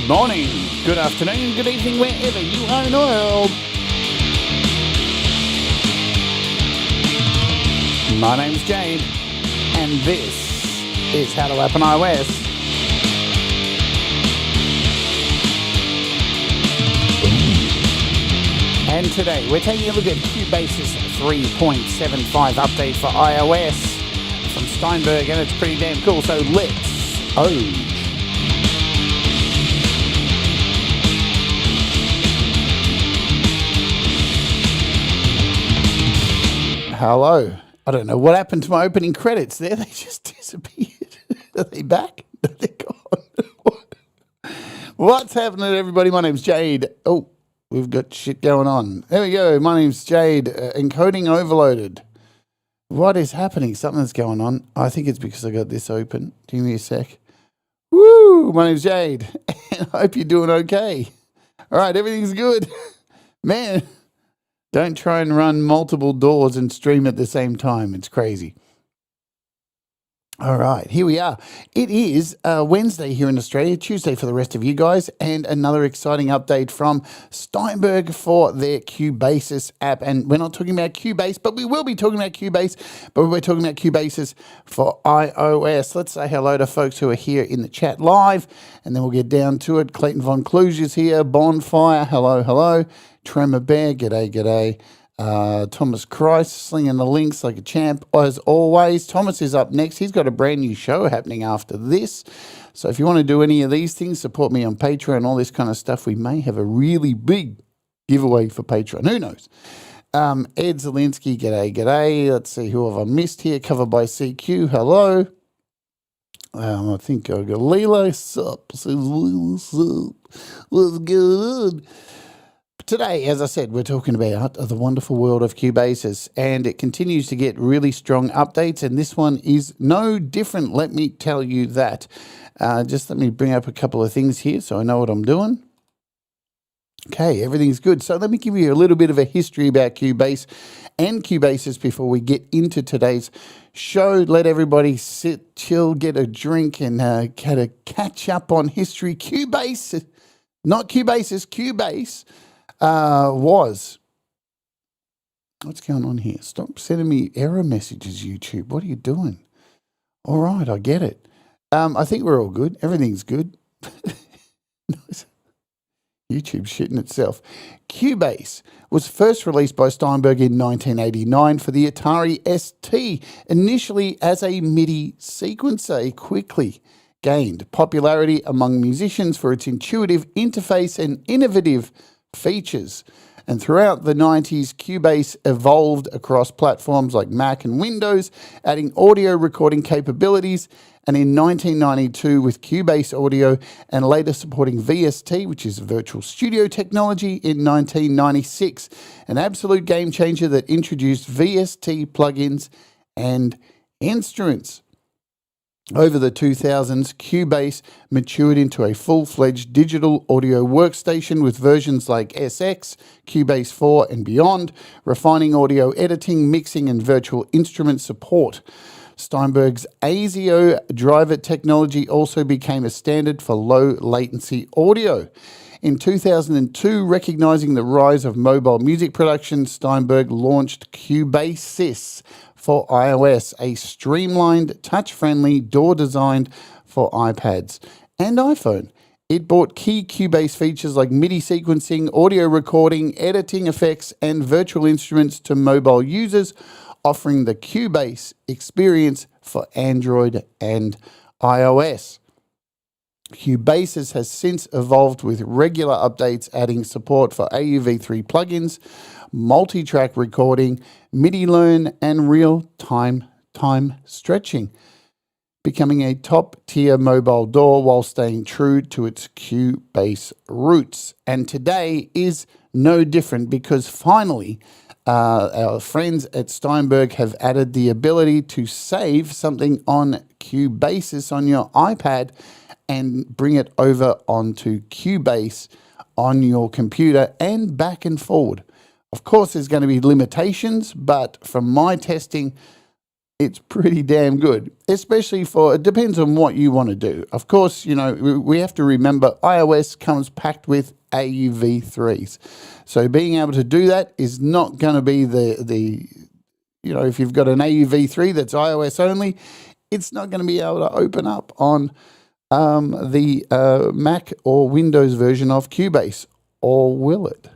Good morning, good afternoon, good evening, wherever you are in the world. My name's Jade, and this is How to App on iOS. And today we're taking a look at Cubasis 3.7.5 update for iOS from Steinberg, and it's pretty damn cool, so let's Ode. Hello. I don't know what happened to my opening credits there. They just disappeared. Are they back? They're gone. What's happening, everybody? My name's Jade. Oh, we've got shit going on. There we go. My name's Jade. Encoding overloaded. What is happening? Something's going on. I think it's because I got this open. Give me a sec. Woo! My name's Jade. And I hope you're doing okay. All right, everything's good. Man. Don't try and run multiple doors and stream at the same time. It's crazy. All right, here we are. It is Wednesday here in Australia, Tuesday for the rest of you guys, and another exciting update from Steinberg for their Cubasis app. And we're not talking about Cubase, but we will be talking about Cubase, but we're talking about Cubasis for iOS. Let's say hello to folks who are here in the chat live, and then we'll get down to it. Clayton Von Kluge's here. Bonfire, hello, hello. Tremor Bear, g'day, g'day. Thomas Christ, slinging the links like a champ as always. Thomas is up next. He's got a brand new show happening after this. So if you want to do any of these things, support me on Patreon, all this kind of stuff. We may have a really big giveaway for Patreon. Who knows? Ed Zielinski, g'day, g'day. Let's see, who have I missed here? Covered by CQ, hello. I think I've got Leela. Sup? What's going on? Today, as I said, we're talking about the wonderful world of Cubasis, and it continues to get really strong updates, and this one is no different, let me tell you that. Just let me bring up a couple of things here so I know what I'm doing. Okay, everything's good. So let me give you a little bit of a history about Cubase and Cubasis before we get into today's show. Let everybody sit, chill, get a drink, and kind of catch up on history. Cubase, not Cubasis, Cubase. What's going on here? Stop sending me error messages, YouTube. What are you doing? All right, I get it. I think we're all good. Everything's good. YouTube's shitting itself. Cubase was first released by Steinberg in 1989 for the Atari ST, initially as a MIDI sequencer. It quickly gained popularity among musicians for its intuitive interface and innovative features. And throughout the 90s, Cubase evolved across platforms like Mac and Windows, adding audio recording capabilities. And in 1992, with Cubase Audio and later supporting VST, which is virtual studio technology, in 1996, an absolute game changer that introduced VST plugins and instruments. Over the 2000s, Cubase matured into a full-fledged digital audio workstation with versions like SX, Cubase 4 and beyond, refining audio editing, mixing and virtual instrument support. Steinberg's ASIO driver technology also became a standard for low-latency audio. In 2002, recognizing the rise of mobile music production, Steinberg launched Cubasis for iOS, a streamlined, touch-friendly DAW designed for iPads and iPhone. It brought key Cubase features like MIDI sequencing, audio recording, editing effects, and virtual instruments to mobile users, offering the Cubase experience for Android and iOS. Cubasis has since evolved with regular updates, adding support for AUV3 plugins, multi-track recording, MIDI learn, and real-time time stretching, becoming a top-tier mobile DAW while staying true to its Cubase roots. And today is no different because finally our friends at Steinberg have added the ability to save something on Cubasis on your iPad and bring it over onto Cubase on your computer and back and forward. Of course, there's going to be limitations, but from my testing, it's pretty damn good, especially for, it depends on what you want to do. Of course, you know, we have to remember iOS comes packed with AUV3s. So being able to do that is not going to be the you know, if you've got an AUV3 that's iOS only, it's not going to be able to open up on the Mac or Windows version of Cubase, or will it?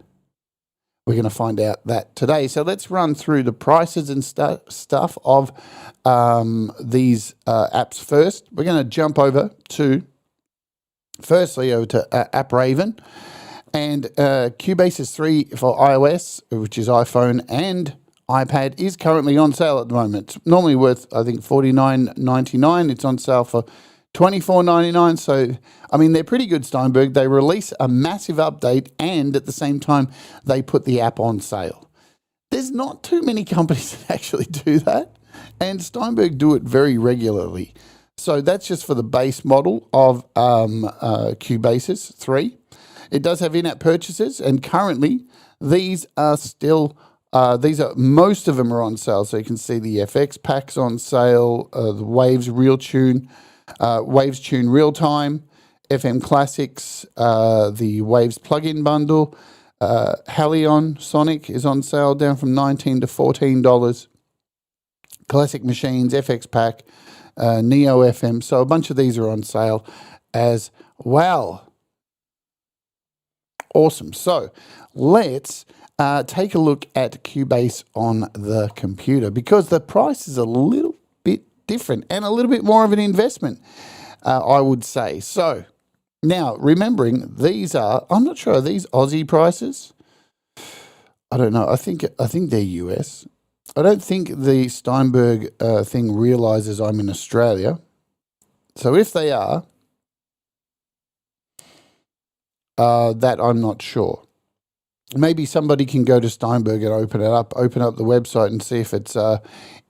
We're going to find out that today. So let's run through the prices and stuff of these apps first. We're going to jump over to, firstly, over to AppRaven. And Cubasis 3 for iOS, which is iPhone and iPad, is currently on sale at the moment. It's normally worth, I think, $49.99. It's on sale for $24.99. So, I mean, they're pretty good, Steinberg. They release a massive update, and at the same time, they put the app on sale. There's not too many companies that actually do that, and Steinberg do it very regularly. So that's just for the base model of Cubasis 3. It does have in-app purchases, and currently these are still most of them are on sale. So you can see the FX packs on sale, the Waves Real Tune. Waves Tune Real Time, FM Classics, the Waves plugin bundle, Halion Sonic is on sale, down from $19 to $14. Classic Machines, FX Pack, Neo FM. So a bunch of these are on sale as well. Awesome. So let's take a look at Cubase on the computer, because the price is a little bit different and a little bit more of an investment, I would say. So now, remembering these are, I'm not sure, are these Aussie prices? I don't know. I think they're US. I don't think the Steinberg thing realizes I'm in Australia. So if they are, that I'm not sure. Maybe somebody can go to Steinberg and open up the website and see if it's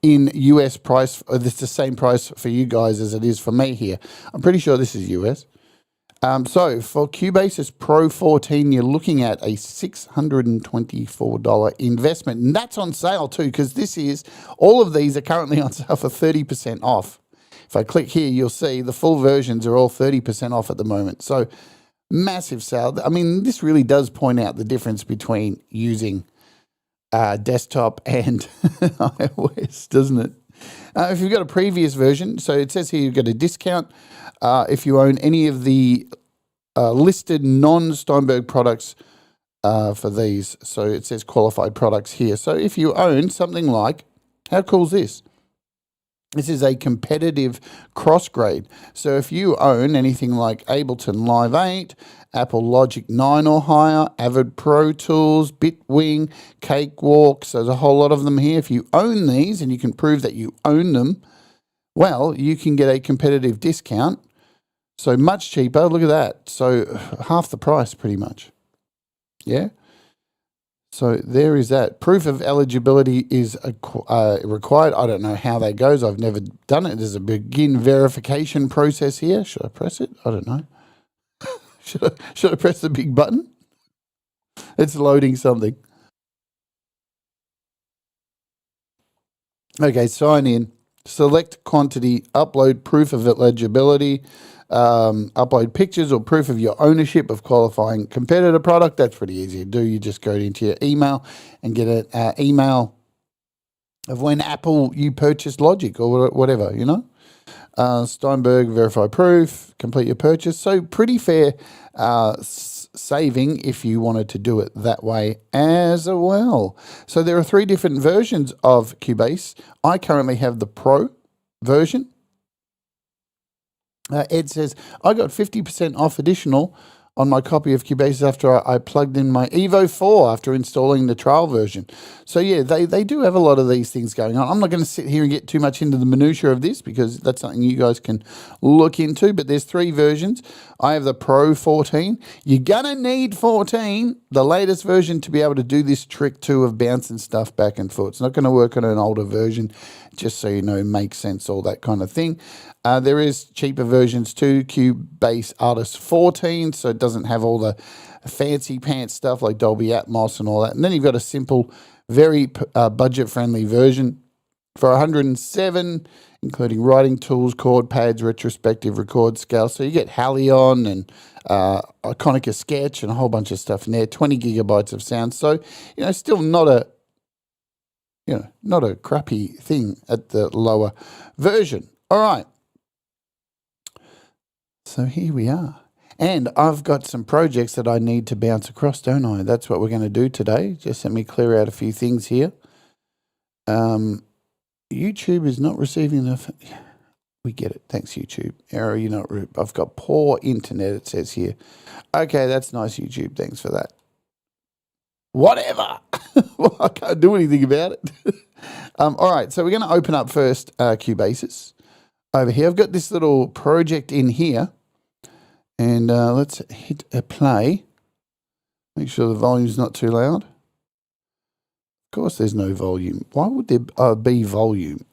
in US price, or it's the same price for you guys as it is for me here. I'm pretty sure this is US. So for Cubasis Pro 14, you're looking at a $624 investment. And that's on sale too, because all of these are currently on sale for 30% off. If I click here, you'll see the full versions are all 30% off at the moment. So massive sale. I mean, this really does point out the difference between using desktop and iOS, doesn't it? If you've got a previous version, so it says here you've got a discount if you own any of the listed non-Steinberg products for these. So it says qualified products here. So if you own something like, how cool is this? This is a competitive cross-grade. So if you own anything like Ableton Live 8, Apple Logic 9 or higher, Avid Pro Tools, Bitwing, Cakewalk, so there's a whole lot of them here. If you own these and you can prove that you own them, well, you can get a competitive discount. So much cheaper. Look at that. So half the price pretty much. Yeah. So there is that. Proof of eligibility is required. I don't know how that goes. I've never done it. There's a begin verification process here. Should I press it? I don't know. Should I press the big button? It's loading something. Okay, sign in. Select quantity. Upload proof of eligibility. Upload pictures or proof of your ownership of qualifying competitor product. That's pretty easy to do. You just go into your email and get an email of when you purchased Logic or whatever, you know. Steinberg, verify proof, complete your purchase. So pretty fair saving if you wanted to do it that way as well. So there are 3 different versions of Cubase. I currently have the Pro version. Ed says, I got 50% off additional on my copy of Cubase after I plugged in my Evo 4 after installing the trial version. So yeah, they do have a lot of these things going on. I'm not going to sit here and get too much into the minutiae of this because that's something you guys can look into, but there's 3 versions. I have the Pro 14. You're going to need 14, the latest version, to be able to do this trick too of bouncing stuff back and forth. It's not going to work on an older version, just so you know, makes sense, all that kind of thing. There is cheaper versions too, Cubase Artist 14, so it doesn't have all the fancy pants stuff like Dolby Atmos and all that. And then you've got a simple, very budget-friendly version for 107, including writing tools, chord pads, retrospective record scale. So you get Halion and Iconica Sketch and a whole bunch of stuff in there. 20 gigabytes of sound. So, you know, still not a, you know, not a crappy thing at the lower version. All right. So here we are. And I've got some projects that I need to bounce across, don't I? That's what we're going to do today. Just let me clear out a few things here. YouTube is not receiving enough. We get it. Thanks, YouTube. Error, you're not. I've got poor internet, it says here. Okay, that's nice, YouTube. Thanks for that. Whatever. Well, I can't do anything about it. All right, so we're going to open up first Cubasis. Over here, I've got this little project in here. And let's hit a play. Make sure the volume's not too loud. Of course there's no volume. Why would there be volume?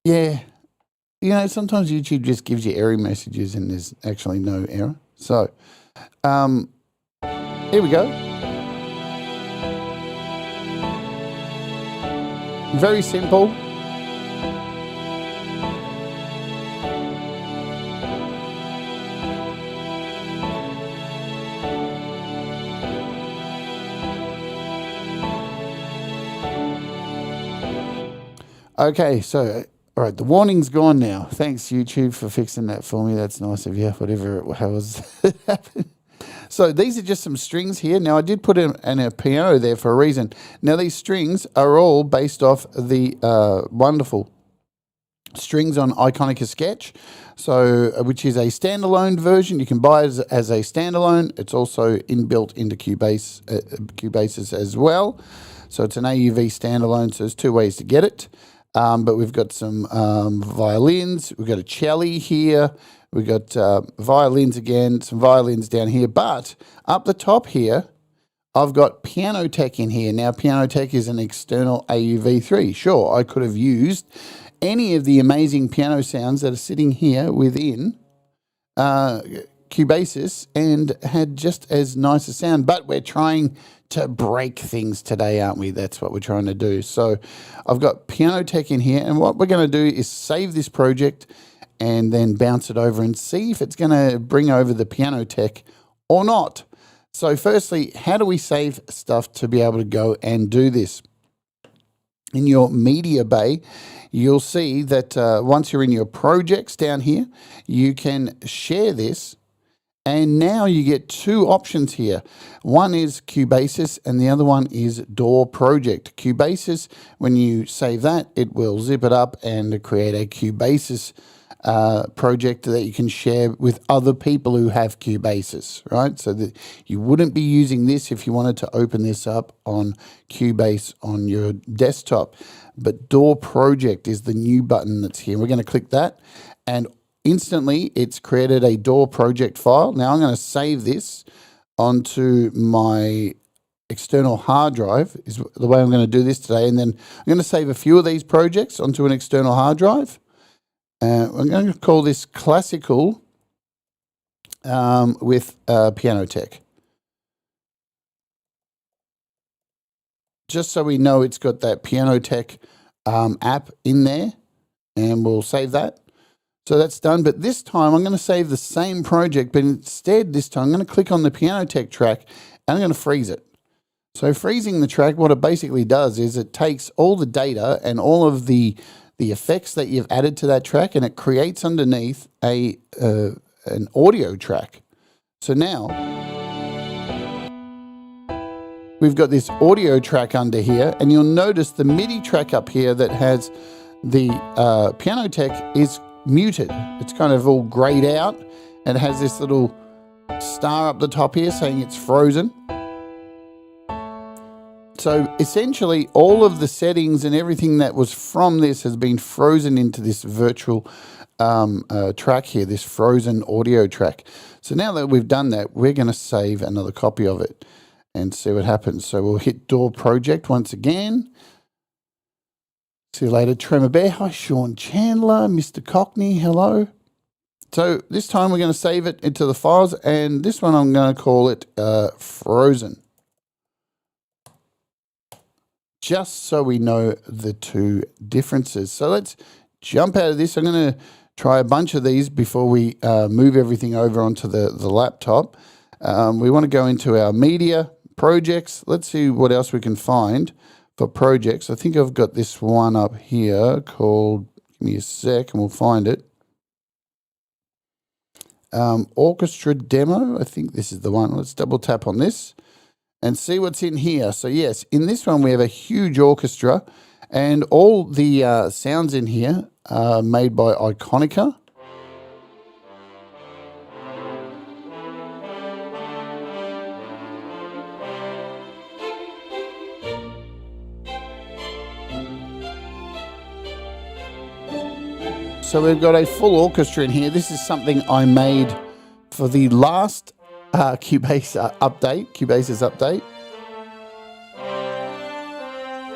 Yeah. You know, sometimes YouTube just gives you error messages and there's actually no error. So, here we go. Very simple. Okay, so, all right, the warning's gone now. Thanks, YouTube, for fixing that for me. That's nice of you, whatever it was. So these are just some strings here. Now, I did put in a piano there for a reason. Now, these strings are all based off the wonderful strings on Iconica Sketch, so which is a standalone version. You can buy it as a standalone. It's also inbuilt into Cubasis as well. So it's an AUV standalone, so there's two ways to get it. But we've got some violins. We've got a cello here. We've got violins again, some violins down here. But up the top here, I've got Piano Tech in here. Now, Piano Tech is an external AUV3. Sure, I could have used any of the amazing piano sounds that are sitting here within Cubasis and had just as nice a sound. But we're trying to break things today, aren't we? That's what we're trying to do. So I've got Piano Tech in here, and what we're going to do is save this project and then bounce it over and see if it's going to bring over the Piano Tech or not. So firstly, how do we save stuff to be able to go and do this? In your media bay, you'll see that once you're in your projects down here, you can share this. And now you get two options here. One is Cubasis and the other one is DAW Project. Cubasis, when you save that, it will zip it up and create a Cubasis project that you can share with other people who have Cubasis, right? So that you wouldn't be using this if you wanted to open this up on Cubase on your desktop. But DAW Project is the new button that's here. We're going to click that, and instantly it's created a DAW project file. Now I'm going to save this onto my external hard drive, is the way I'm going to do this today. And then I'm going to save a few of these projects onto an external hard drive. I'm going to call this Classical with Piano Tech. Just so we know it's got that Piano Tech app in there, and we'll save that. So that's done, but this time I'm going to save the same project, but instead this time I'm going to click on the Piano Tech track and I'm going to freeze it. So freezing the track, what it basically does is it takes all the data and all of the effects that you've added to that track, and it creates underneath an audio track. So now we've got this audio track under here, and you'll notice the MIDI track up here that has the Piano Tech is muted. It's kind of all grayed out, and it has this little star up the top here saying it's frozen. So essentially all of the settings and everything that was from this has been frozen into this virtual track here, this frozen audio track. So now that we've done that, we're going to save another copy of it and see what happens. So we'll hit DAW Project once again. See you later, Tremor Bear. Hi, Sean Chandler, Mr. Cockney, hello. So this time we're going to save it into the files, and this one I'm going to call it Frozen. just so we know the two differences. So let's jump out of this. I'm going to try a bunch of these before we move everything over onto the laptop. We want to go into our media projects. Let's see what else we can find for projects. I think I've got this one up here called, give me a sec and we'll find it. Orchestra demo. I think this is the one. Let's double tap on this and see what's in here. So yes, in this one we have a huge orchestra and all the sounds in here are made by Iconica. So we've got a full orchestra in here. This is something I made for the last Cubasis update.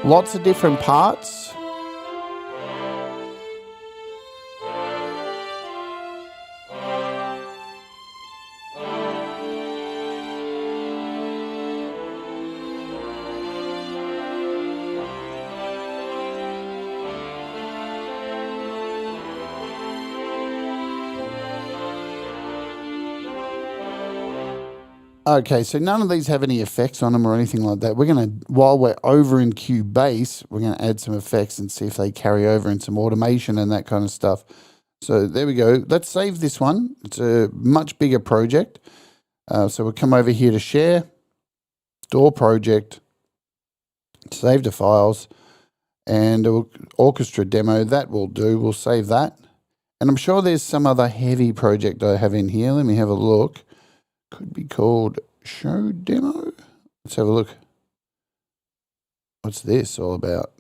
Lots of different parts. Okay, so none of these have any effects on them or anything like that. We're going to, while we're over in Cubase, we're going to add some effects and see if they carry over in some automation and that kind of stuff. So there we go. Let's save this one. It's a much bigger project. So we'll come over here to share, DAW project, save the files, and orchestra demo. That will do. We'll save that. And I'm sure there's some other heavy project I have in here. Let me have a look. Could be called show demo. Let's have a look. What's this all about?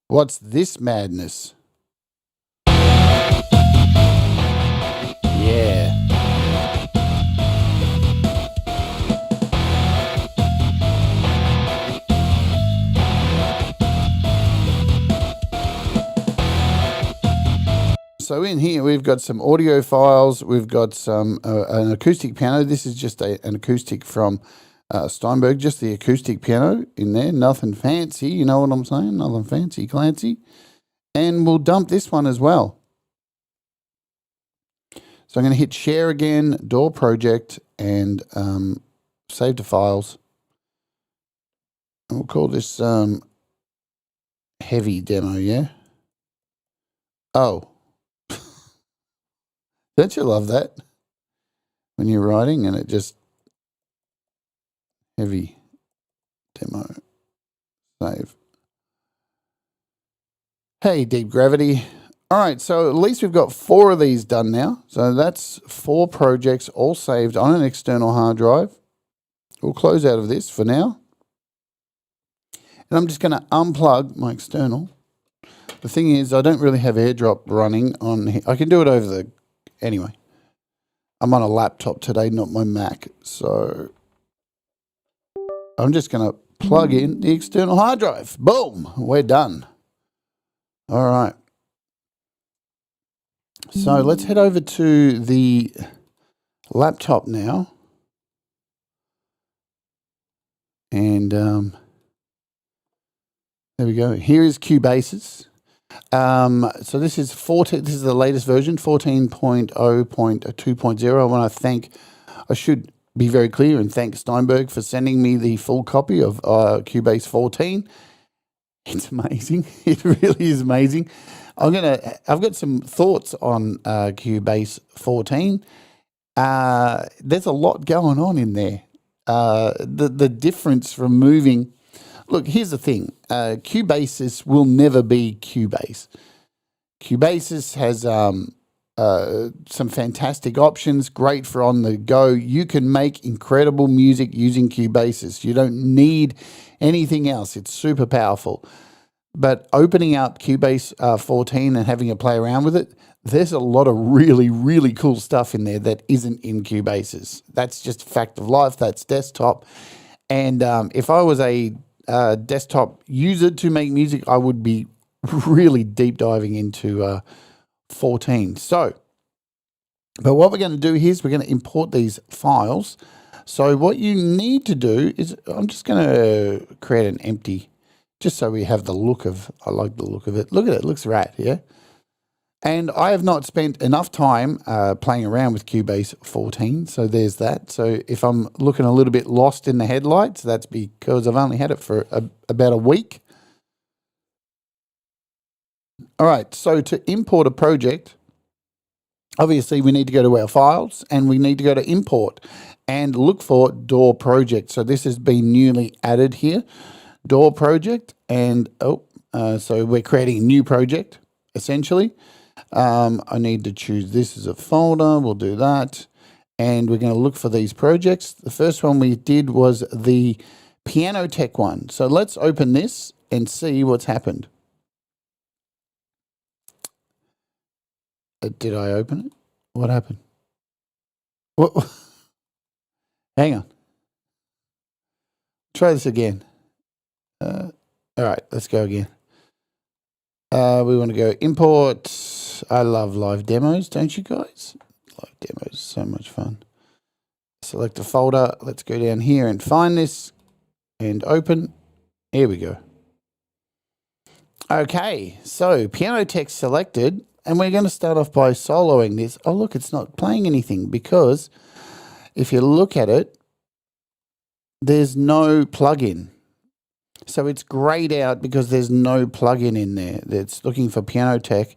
What's this madness? Yeah. So in here, we've got some audio files. We've got some an acoustic piano. This is just an acoustic from Steinberg, just the acoustic piano in there. Nothing fancy, you know what I'm saying? Nothing fancy, Clancy. And we'll dump this one as well. So I'm going to hit share again, DAW project, and save the files. And we'll call this heavy demo, yeah? Oh. Don't you love that? When you're writing and it just heavy demo, save. Hey, Deep Gravity. All right, so at least we've got 4 of these done now. So that's 4 projects all saved on an external hard drive. We'll close out of this for now. And I'm just going to unplug my external. The thing is, I don't really have AirDrop running on here. I can do it over the... Anyway, I'm on a laptop today, not my Mac. So I'm just going to plug in the external hard drive. Boom, we're done. All right. So let's head over to the laptop now. And there we go. Here is Cubasis. So this is 14. This is the latest version, 14.0.2.0. I should be very clear and thank Steinberg for sending me the full copy of Cubase 14. It's amazing. It really is amazing. I've got some thoughts on Cubase 14. There's a lot going on in there. The difference from moving. Look, here's the thing. Cubasis will never be Cubase. Cubasis has some fantastic options, great for on the go. You can make incredible music using Cubasis. You don't need anything else. It's super powerful. But opening up Cubase 14 and having a play around with it, there's a lot of really, really cool stuff in there that isn't in Cubasis. That's just a fact of life. That's desktop. And if I was a desktop user to make music, I would be really deep diving into 14. So, but what we're going to do here is we're going to import these files. So what you need to do is, I'm just going to create an empty just so we have the look of, I like the look of it. Look at it, it looks rad, yeah? And I have not spent enough time playing around with Cubase 14, so there's that. So if I'm looking a little bit lost in the headlights, that's because I've only had it for about a week. All right, so to import a project, obviously we need to go to our files and we need to go to import and look for DAW project. So this has been newly added here, DAW project, and so we're creating a new project essentially. I need to choose this as a folder. We'll do that. And we're going to look for these projects. The first one we did was the Piano Tech one. So let's open this and see what's happened. Did I open it? What happened? What? Hang on. Try this again. All right, let's go again. We want to go import. I love live demos, don't you guys? Live demos, so much fun. Select a folder. Let's go down here and find this and open. Here we go. Okay, so Piano Tech selected, and we're going to start off by soloing this. Oh, look, it's not playing anything because if you look at it, there's no plugin. So it's grayed out because there's no plugin in there. It's looking for Piano Tech,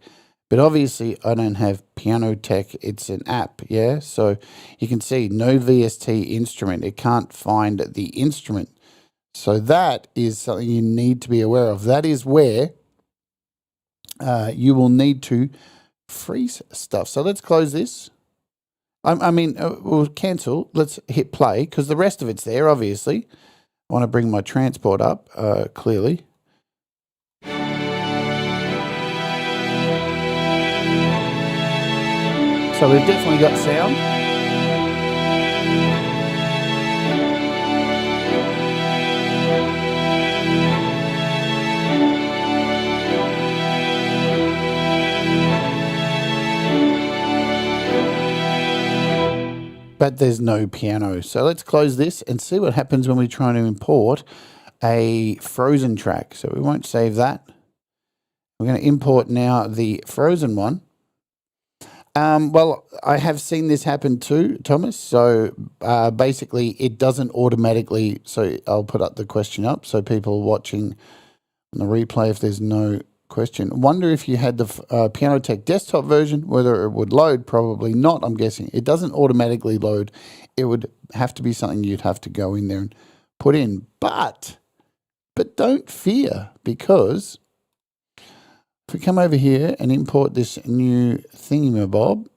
but obviously I don't have Piano Tech. It's an app, yeah? So you can see no VST instrument. It can't find the instrument. So that is something you need to be aware of. That is where you will need to freeze stuff. So let's close this. We'll cancel. Let's hit play because the rest of it's there, obviously. I want to bring my transport up, clearly. So we've definitely got sound. But there's no piano. So let's close this and see what happens when we try to import a frozen track. So we won't save that. We're going to import now the frozen one. Well, I have seen this happen too, Thomas. So basically it doesn't automatically, so I'll put up the question up so people watching on the replay, if there's no question. Wonder if you had the Piano Tech desktop version, whether it would load. Probably not, I'm guessing. It doesn't automatically load. It would have to be something you'd have to go in there and put in. But don't fear, because if we come over here and import this new thingamabob,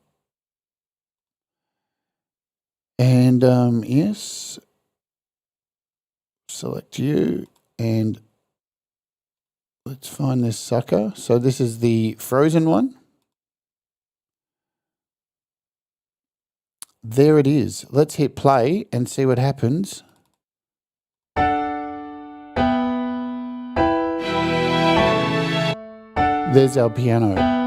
and yes, select you, and let's find this sucker. So this is the frozen one. There it is. Let's hit play and see what happens. There's our piano.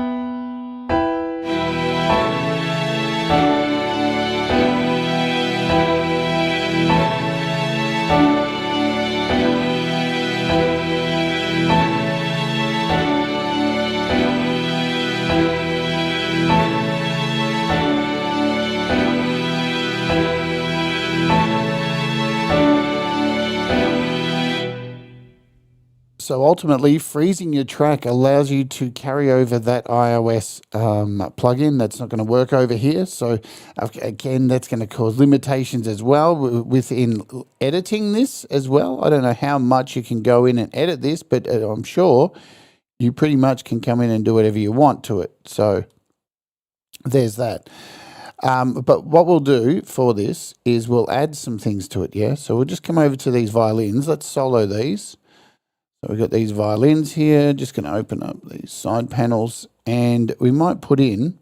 So ultimately, freezing your track allows you to carry over that iOS plugin that's not going to work over here. So again, that's going to cause limitations as well within editing this as well. I don't know how much you can go in and edit this, but I'm sure you pretty much can come in and do whatever you want to it. So there's that. But what we'll do for this is we'll add some things to it, yeah? So we'll just come over to these violins. Let's solo these. So we've got these violins here, just going to open up these side panels, and we might put in,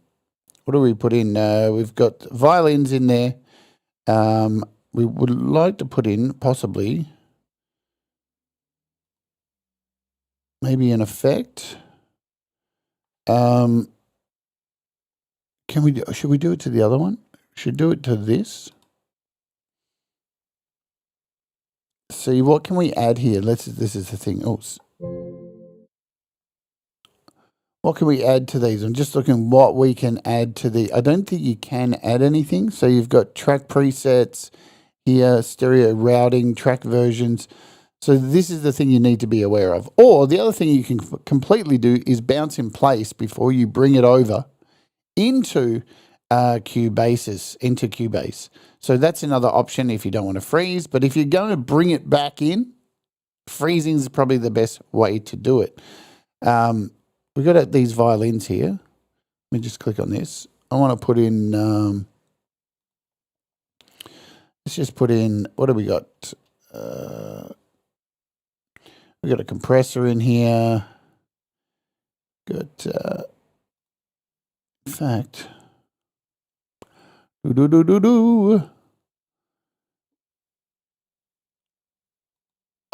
what do we put in? We've got violins in there. We would like to put in possibly maybe an effect. Should we do it to the other one? Should do it to this. See, what can we add here? This is the thing. Oh, What can we add to these? I'm just looking what we can add to the. I don't think you can add anything. So you've got track presets here, stereo routing, track versions. So this is the thing you need to be aware of. Or the other thing you can completely do is bounce in place before you bring it over into Cubase. So that's another option if you don't want to freeze. But if you're going to bring it back in, freezing is probably the best way to do it. We've got these violins here. Let me just click on this. I want to put in, let's just put in, what do we got? We got a compressor in here. Got, in fact,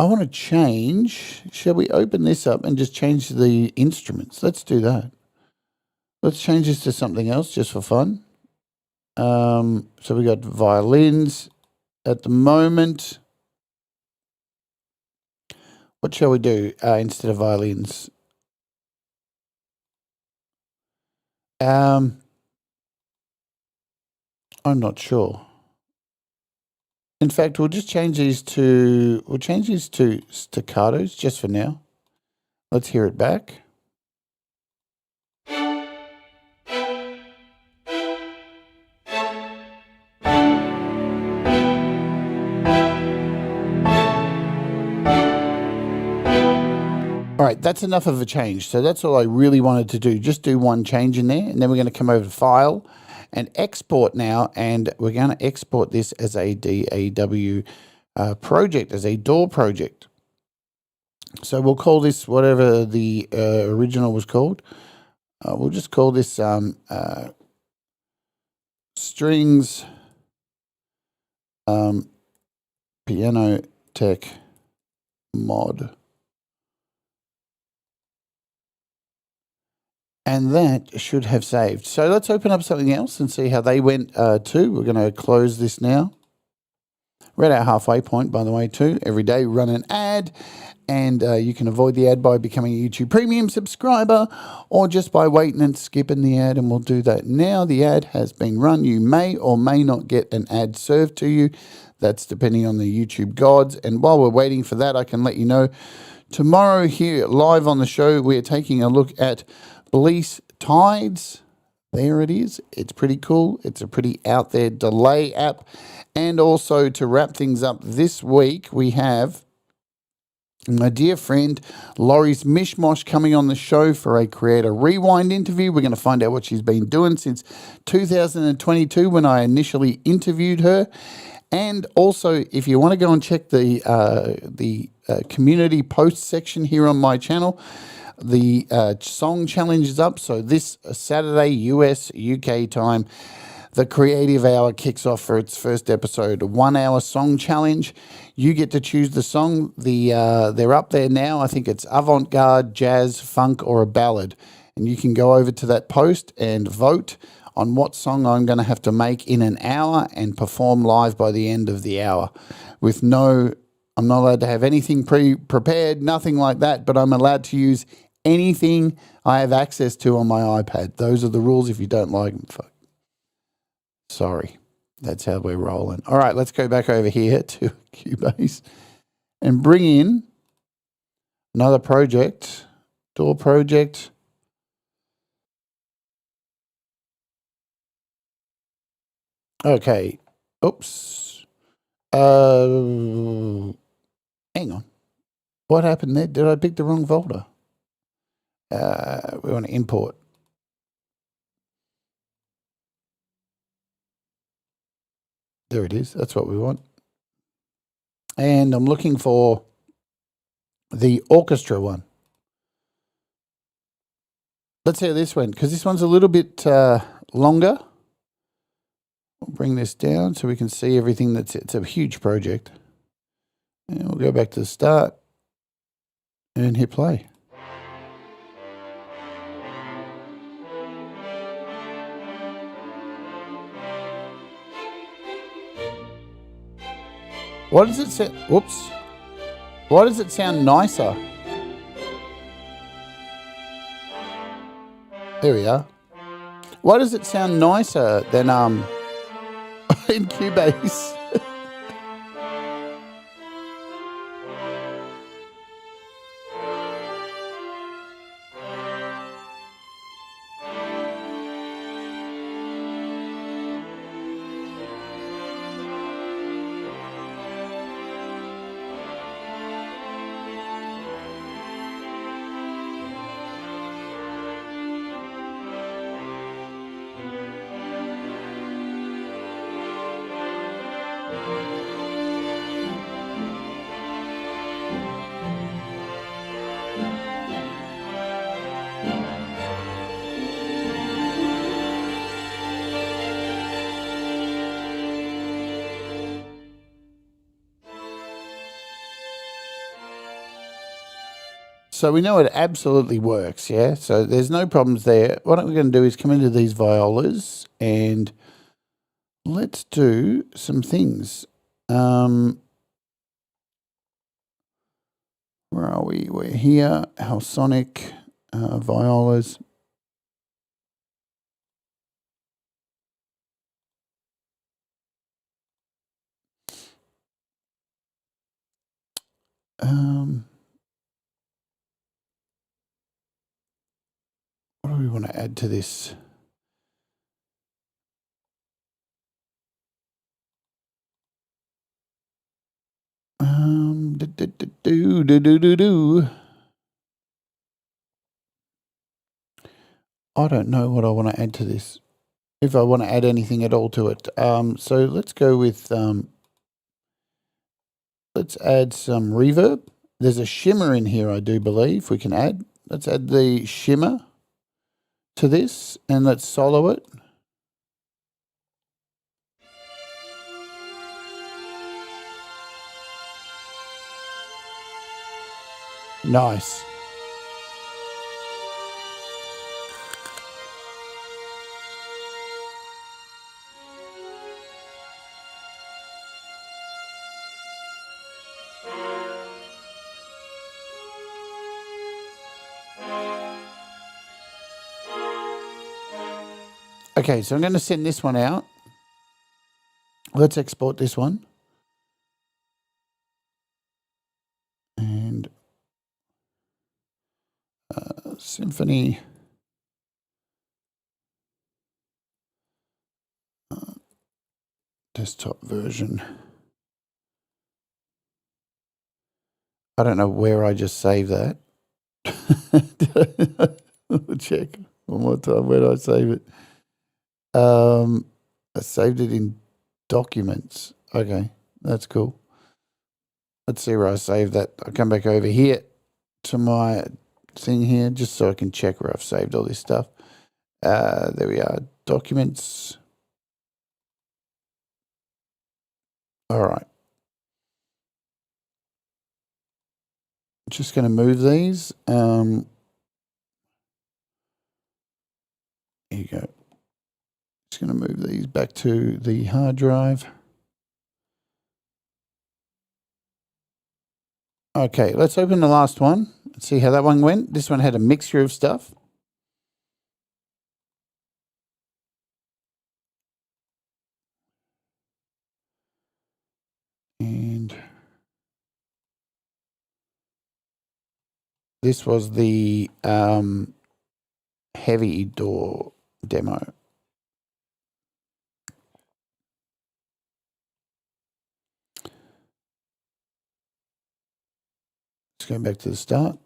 I want to change. Shall we open this up and just change the instruments? Let's do that. Let's change this to something else just for fun. So we got violins at the moment. What shall we do instead of violins? I'm not sure. In fact, we'll just change these to, staccatos just for now. Let's hear it back. All right, that's enough of a change. So that's all I really wanted to do. Just do one change in there, and then we're going to come over to File and Export now, and we're going to export this as a DAW project, as a DAW project. So we'll call this whatever the original was called. We'll just call this Strings Piano Tech Mod. And that should have saved. So let's open up something else and see how they went too. We're going to close this now. We're at our halfway point, by the way, too. Every day, run an ad. And you can avoid the ad by becoming a YouTube Premium subscriber or just by waiting and skipping the ad. And we'll do that now. The ad has been run. You may or may not get an ad served to you. That's depending on the YouTube gods. And while we're waiting for that, I can let you know tomorrow here live on the show, we're taking a look at Blease Tides. There it is. It's pretty cool. It's a pretty out there delay app. And also to wrap things up this week, we have my dear friend Laurie's Mishmosh coming on the show for a Creator Rewind interview. We're going to find out what she's been doing since 2022 when I initially interviewed her. And also, if you want to go and check the community post section here on my channel, the song challenge is up. So this Saturday, US, UK time, the Creative Hour kicks off for its first episode, a 1 hour song challenge. You get to choose the song. They're up there now. I think it's avant-garde, jazz, funk, or a ballad. And you can go over to that post and vote on what song I'm going to have to make in an hour and perform live by the end of the hour. I'm not allowed to have anything pre-prepared, nothing like that, but I'm allowed to use anything I have access to on my iPad. Those are the rules. If you don't like them, fuck. Sorry. That's how we're rolling. All right, let's go back over here to Cubase and bring in another project, DAW project. Okay. Oops. Hang on. What happened there? Did I pick the wrong folder? We want to import. There it is. That's what we want. And I'm looking for the orchestra one. Let's see how this went, because this one's a little bit longer. We'll bring this down so we can see everything. It's a huge project. And we'll go back to the start and hit play. Why does it sound? Whoops. Why does it sound nicer? There we are. Why does it sound nicer than in Cubase? So we know it absolutely works, yeah? So there's no problems there. What we're going to do is come into these violas and let's do some things. Where are we? We're here, our sonic violas. What do we want to add to this? I don't know what I want to add to this. If I want to add anything at all to it. So let's go with, let's add some reverb. There's a shimmer in here, I do believe we can add. Let's add the shimmer to this and let's solo it. Nice. Okay, so I'm going to send this one out. Let's export this one. And Symphony. Desktop version. I don't know where I just saved that. Check one more time. Where did I save it? I saved it in documents. Okay, that's cool. Let's see where I saved that. I'll come back over here to my thing here just so I can check where I've saved all this stuff. There we are. Documents. All right. Just going to move these. Here you go. Just going to move these back to the hard drive. Okay, let's open the last one. Let's see how that one went. This one had a mixture of stuff. And this was the heavy DAW demo. Let's go back to the start.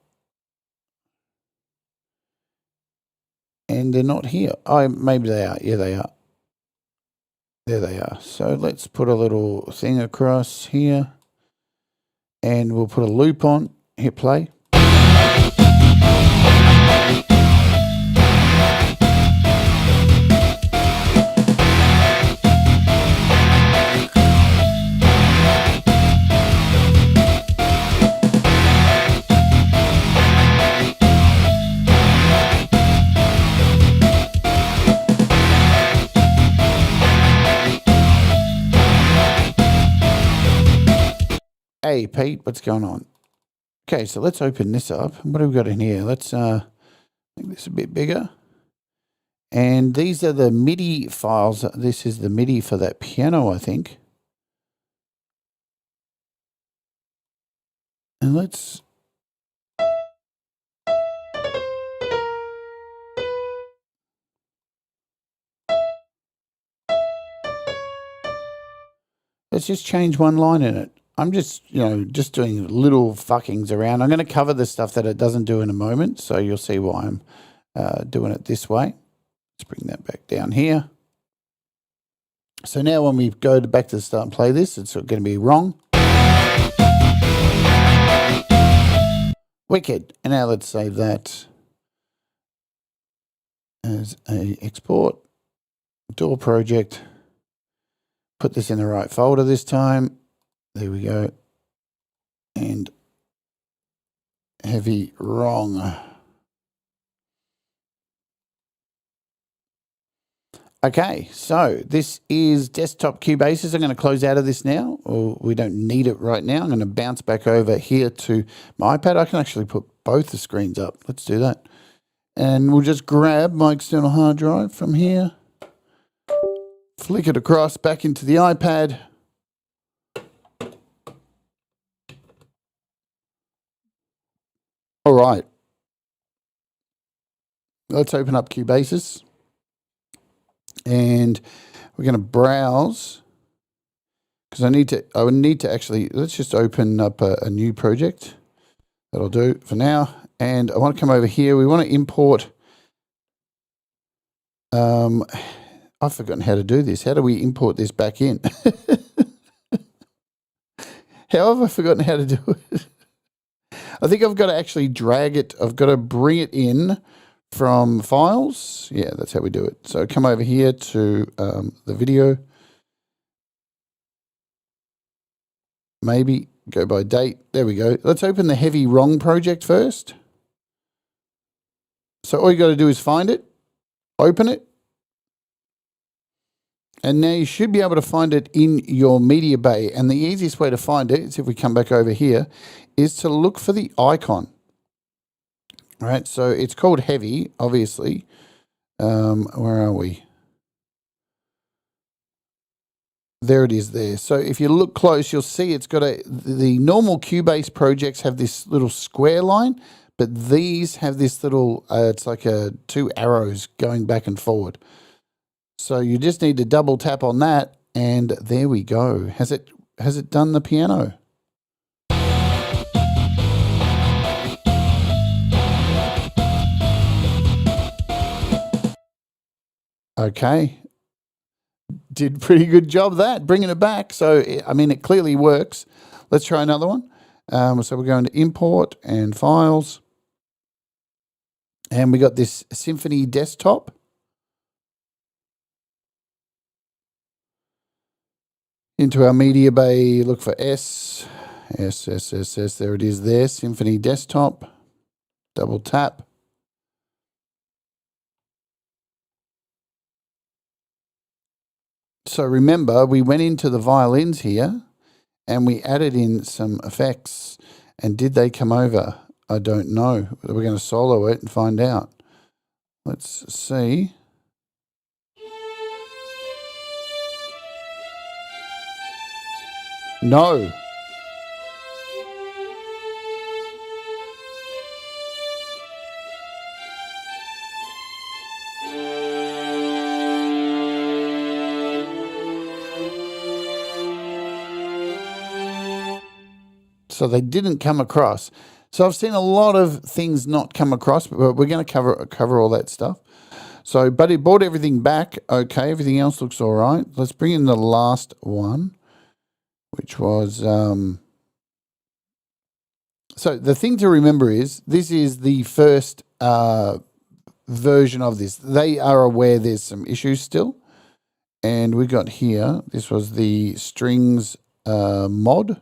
And they're not here. Oh, maybe they are. Yeah, they are. There they are. So let's put a little thing across here. And we'll put a loop on. Hit play. Hey, Pete, what's going on? Okay, so let's open this up. What have we got in here? Let's make this a bit bigger. And these are the MIDI files. This is the MIDI for that piano, I think. And let's just change one line in it. I'm just, just doing little fuckings around. I'm going to cover the stuff that it doesn't do in a moment, so you'll see why I'm doing it this way. Let's bring that back down here. So now when we go back to the start and play this, it's going to be wrong. Wicked. And now let's save that as a export. DAW project. Put this in the right folder this time. There we go. And heavy wrong. Okay, so this is desktop Cubasis. I'm going to close out of this now, or we don't need it right now. I'm going to bounce back over here to my iPad. I can actually put both the screens up. Let's do that. And we'll just grab my external hard drive from here, flick it across back into the iPad. All right. Let's open up Cubasis. And we're going to browse because I would need to actually, let's just open up a new project. That'll do for now. And I want to come over here. We want to import. I've forgotten how to do this. How do we import this back in? How have I forgotten how to do it? I think I've got to actually drag it. I've got to bring it in from files. Yeah, that's how we do it. So come over here to the video. Maybe go by date. There we go. Let's open the heavy wrong project first. So all you got to do is find it, open it, and now you should be able to find it in your media bay. And the easiest way to find it is, if we come back over here, is to look for the icon. All right, so it's called heavy, obviously. Where are we? There it is there. So if you look close, you'll see it's got the normal Cubase projects have this little square line, but these have this little, it's like two arrows going back and forward. So you just need to double tap on that, and there we go. Has it done the piano? Okay. Did pretty good job that, bringing it back. So, I mean, it clearly works. Let's try another one. So we're going to import and files. And we got this Symphony desktop. Into our media bay, look for S. There it is there, Symphony desktop. Double tap. So remember, we went into the violins here and we added in some effects. And did they come over? I don't know. We're going to solo it and find out. Let's see. No. So they didn't come across. So I've seen a lot of things not come across, but we're going to cover all that stuff. So, but it brought everything back. Okay, everything else looks all right. Let's bring in the last one, which was... So the thing to remember is this is the first version of this. They are aware there's some issues still. And we got here, this was the strings mod.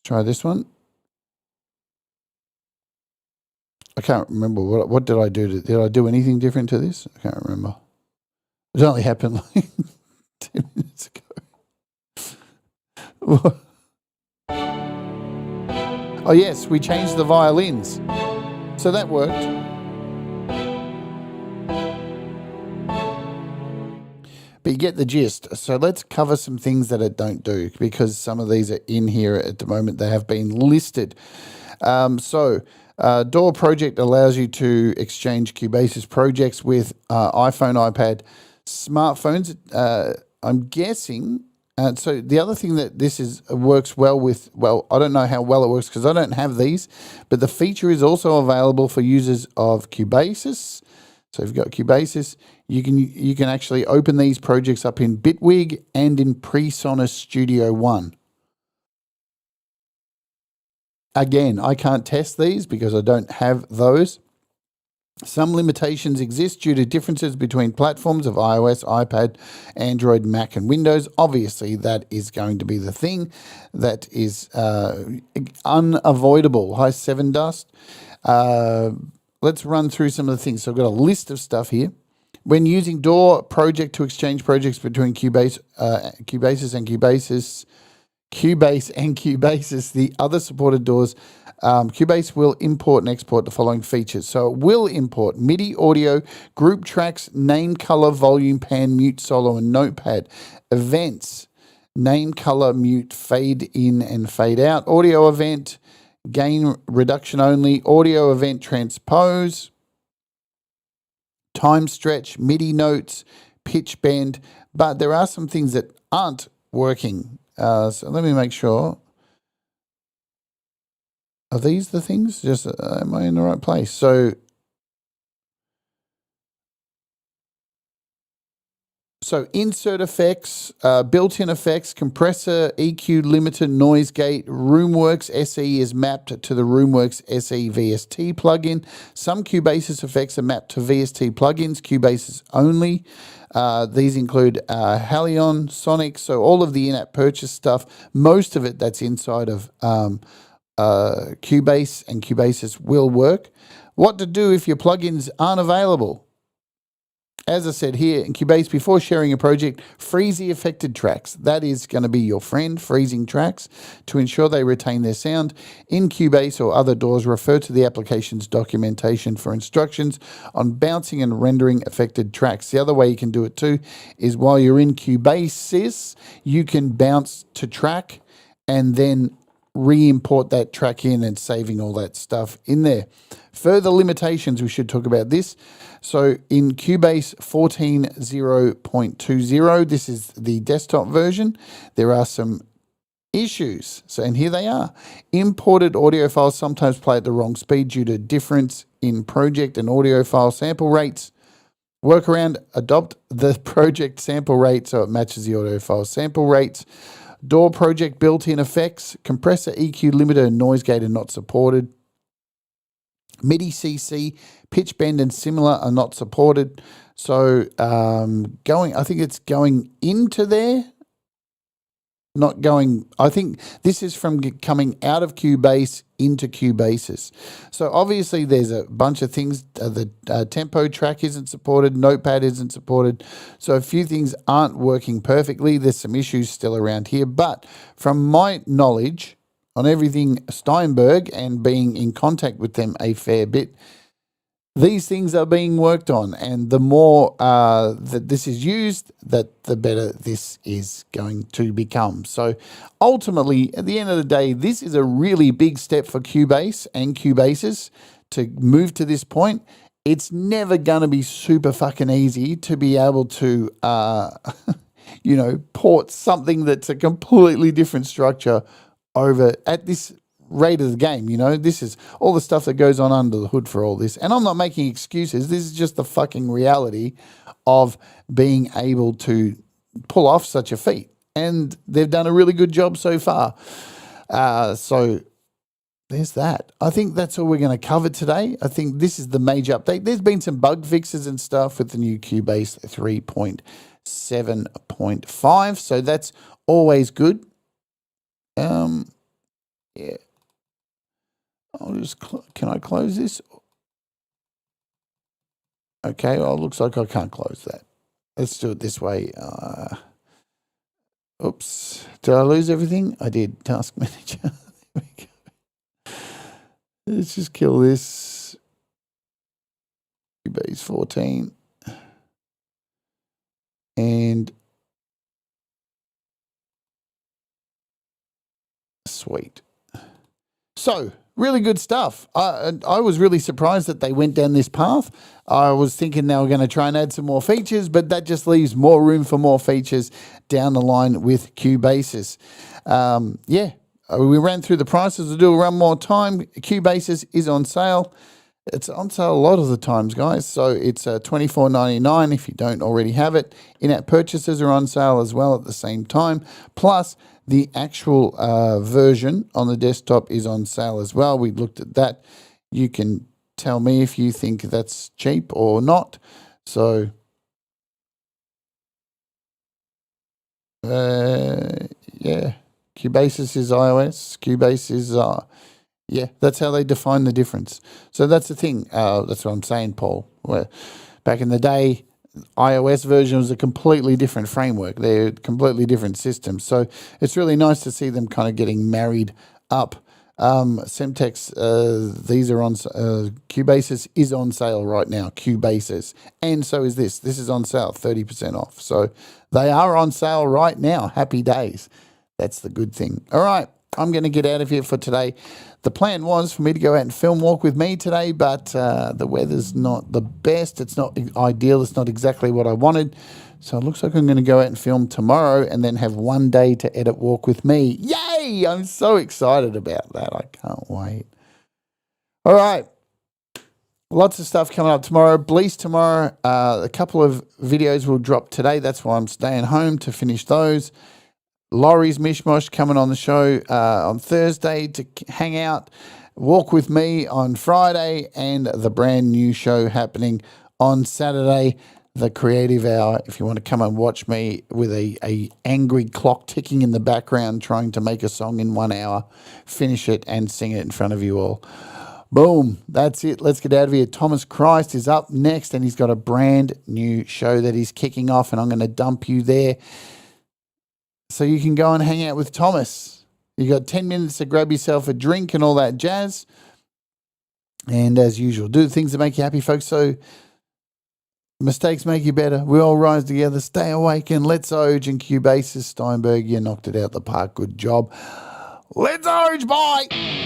Try this one. I can't remember. What did I do? Did I do anything different to this? I can't remember. It only happened like 10 minutes ago. Oh, yes, we changed the violins. So that worked. But you get the gist. So let's cover some things that it don't do, because some of these are in here at the moment. They have been listed. DAW project allows you to exchange Cubasis projects with iPhone, iPad, smartphones. I'm guessing. So the other thing that this works well with, well, I don't know how well it works because I don't have these, but the feature is also available for users of Cubasis. So if you've got Cubasis, you can actually open these projects up in Bitwig and in PreSonus Studio One. Again, I can't test these because I don't have those. Some limitations exist due to differences between platforms of iOS, iPad, Android, Mac, and Windows. Obviously, that is going to be the thing that is unavoidable. Hi, Seven Dust. Let's run through some of the things. So I've got a list of stuff here. When using DAW project to exchange projects between Cubase and Cubasis, the other supported DAWs, Cubase will import and export the following features. So it will import MIDI audio, group tracks, name, color, volume, pan, mute, solo, and notepad. Events, name, color, mute, fade in and fade out. Audio event, gain reduction only. Audio event, transpose. Time stretch, MIDI notes, pitch bend. But there are some things that aren't working. So let me make sure. Are these the things? Just am I in the right place? So insert effects, built-in effects, compressor, EQ, limiter, noise gate, RoomWorks SE is mapped to the RoomWorks SE VST plugin. Some Cubasis effects are mapped to VST plugins, Cubasis only. These include Halion, Sonic, so all of the in-app purchase stuff, most of it that's inside of Cubase and Cubasis will work. What to do if your plugins aren't available? As I said here, in Cubase, before sharing a project, freeze the affected tracks. That is going to be your friend, freezing tracks, to ensure they retain their sound. In Cubase or other DAWs, refer to the application's documentation for instructions on bouncing and rendering affected tracks. The other way you can do it too is while you're in Cubasis, you can bounce to track and then re-import that track in and saving all that stuff in there. Further limitations, we should talk about this. So in Cubase 14.0.20, this is the desktop version, there are some issues. So, and here they are. Imported audio files sometimes play at the wrong speed due to difference in project and audio file sample rates. Workaround, adopt the project sample rate so it matches the audio file sample rates. DAW project built-in effects, compressor, EQ, limiter, and noise gate are not supported. MIDI CC, pitch bend, and similar are not supported. So I think it's going into there, not going. I think this is from coming out of Cubase into Cubasis. So obviously there's a bunch of things. The tempo track isn't supported, notepad isn't supported. So a few things aren't working perfectly. There's some issues still around here. But from my knowledge on everything Steinberg and being in contact with them a fair bit, these things are being worked on, and the more that this is used, that the better this is going to become. So ultimately, at the end of the day, this is a really big step for Cubase and Cubasis to move to this point. It's never going to be super fucking easy to be able to, port something that's a completely different structure over at this rate of the game. This is all the stuff that goes on under the hood for all this. And I'm not making excuses. This is just the fucking reality of being able to pull off such a feat. And they've done a really good job so far. So there's that. I think that's all we're going to cover today. I think this is the major update. There's been some bug fixes and stuff with the new Cubase 3.7.5. So that's always good. Yeah. I'll just, can I close this? Okay, well, it looks like I can't close that. Let's do it this way. Oops. Did I lose everything? I did. Task manager. There we go. Let's just kill this. Cubase 14. And sweet. So, really good stuff. I was really surprised that they went down this path. I was thinking they were going to try and add some more features, but that just leaves more room for more features down the line with Cubasis. Yeah, we ran through the prices. We'll do it one more time. Cubasis is on sale. It's on sale a lot of the times, guys. So it's $24.99 if you don't already have it. In-app purchases are on sale as well at the same time. Plus, the actual version on the desktop is on sale as well. We looked at that. You can tell me if you think that's cheap or not. So, yeah, Cubasis is iOS. Cubase is yeah, that's how they define the difference. So that's the thing. That's what I'm saying, Paul. Where back in the day, iOS version was a completely different framework. They're completely different systems. So it's really nice to see them kind of getting married up. Semtex, these are on, Cubasis is on sale right now, Cubasis. And so is this. This is on sale, 30% off. So they are on sale right now. Happy days. That's the good thing. All right. I'm going to get out of here for today. The plan was for me to go out and film walk with me today, but the weather's not the best. It's not ideal. It's not exactly what I wanted. So it looks like I'm going to go out and film tomorrow and then have one day to edit walk with me. Yay! I'm so excited about that. I can't wait. All right. Lots of stuff coming up tomorrow. Bleach tomorrow. A couple of videos will drop today. That's why I'm staying home to finish those. Laurie's Mishmosh coming on the show on Thursday to hang out, walk with me on Friday, and the brand new show happening on Saturday, the Creative Hour. If you want to come and watch me with a angry clock ticking in the background trying to make a song in 1 hour, finish it and sing it in front of you all. Boom, that's it. Let's get out of here. Thomas Christ is up next, and he's got a brand new show that he's kicking off, and I'm going to dump you there so you can go and hang out with Thomas. You got 10 minutes to grab yourself a drink and all that jazz. And as usual, do the things that make you happy, folks. So mistakes make you better. We all rise together. Stay awake and let's Oge and Cubasis. Steinberg, you knocked it out the park. Good job. Let's Oge. Bye.